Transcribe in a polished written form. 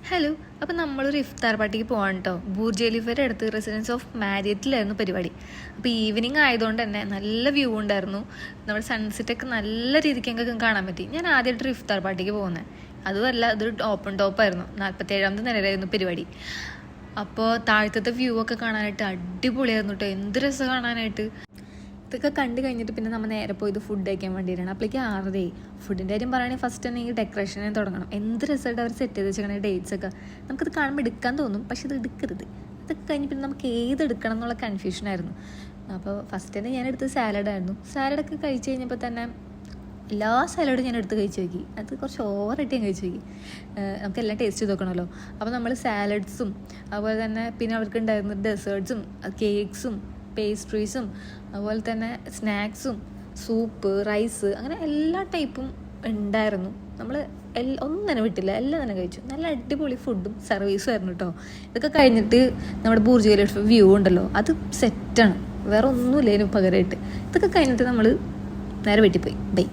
Hello. അപ്പോൾ നമ്മളൊരു ഇഫ്താർ പാർട്ടിക്ക് പോകാൻ കേട്ടോ. ബൂർജ് ഖലീഫയുടെ അടുത്ത് റെസിഡൻസ് ഓഫ് മാരിയറ്റിലായിരുന്നു പരിപാടി. അപ്പോൾ ഈവനിങ് ആയതുകൊണ്ട് തന്നെ നല്ല വ്യൂ ഉണ്ടായിരുന്നു. നമ്മുടെ സൺസെറ്റൊക്കെ നല്ല രീതിക്ക് ഞങ്ങൾക്ക് കാണാൻ പറ്റി. ഞാൻ ആദ്യമായിട്ടൊരു ഇഫ്താർ പാർട്ടിക്ക് പോകുന്നത്. അതുമല്ല, ഇതൊരു ഓപ്പൺ ടോപ്പായിരുന്നു. 47ാമത്തെ നിലയിലായിരുന്നു പരിപാടി. അപ്പോൾ താഴത്തെ വ്യൂ ഒക്കെ കാണാനായിട്ട് അടിപൊളിയായിരുന്നു കേട്ടോ. എന്ത് രസം കാണാനായിട്ട്. ഇതൊക്കെ കണ്ടു കഴിഞ്ഞിട്ട് പിന്നെ നമ്മൾ നേരെ പോയത് ഫുഡ് കഴിക്കാൻ വേണ്ടിയിട്ടാണ്. അപ്പോഴേക്ക് 6 ഫുഡിൻ്റെ കാര്യം പറയുകയാണെങ്കിൽ ഫസ്റ്റ് തന്നെ ഈ ഡെക്കറേഷനെ തുടങ്ങണം. എന്ത് രസമായിട്ട് അവർ സെറ്റ് ചെയ്ത് വെച്ചിരിക്കണ ഡേറ്റ്സ് ഒക്കെ നമുക്കത് കാണുമ്പോൾ എടുക്കാൻ തോന്നും, പക്ഷെ ഇത് എടുക്കരുത്. ഇതൊക്കെ കഴിഞ്ഞ് പിന്നെ നമുക്ക് ഏതെടുക്കണം എന്നുള്ള കൺഫ്യൂഷനായിരുന്നു. അപ്പോൾ ഫസ്റ്റ് തന്നെ ഞാൻ എടുത്തത് സാലഡായിരുന്നു. സാലഡൊക്കെ കഴിച്ച് കഴിഞ്ഞപ്പോൾ തന്നെ എല്ലാ സാലഡും ഞാൻ എടുത്ത് കഴിച്ച് നോക്കി. അത് കുറച്ച് ഓവറായിട്ട് ഞാൻ കഴിച്ച് നോക്കി. നമുക്ക് എല്ലാം ടേസ്റ്റ് ചെയ്ത് നോക്കണമല്ലോ. അപ്പോൾ നമ്മൾ സാലഡ്സും അതുപോലെ തന്നെ പിന്നെ അവർക്ക് ഉണ്ടായിരുന്ന ഡെസേർട്ട്സും കേക്ക്സും പേസ്ട്രീസും അതുപോലെ തന്നെ സ്നാക്സും സൂപ്പ് റൈസ് അങ്ങനെ എല്ലാ ടൈപ്പും ഉണ്ടായിരുന്നു. നമ്മൾ ഒന്നും തന്നെ വിട്ടില്ല, എല്ലാം തന്നെ കഴിച്ചു. നല്ല അടിപൊളി ഫുഡും സർവീസും ആയിരുന്നു കേട്ടോ. ഇതൊക്കെ കഴിഞ്ഞിട്ട് നമ്മുടെ ബൂർജ് ഖലീഫ വ്യൂ ഉണ്ടല്ലോ, അത് സെറ്റാണ്. വേറെ ഒന്നുമില്ല ഇതിന് പകരമായിട്ട്. ഇതൊക്കെ കഴിഞ്ഞിട്ട് നമ്മൾ നേരെ വീട്ടിൽ പോയി. ബൈ.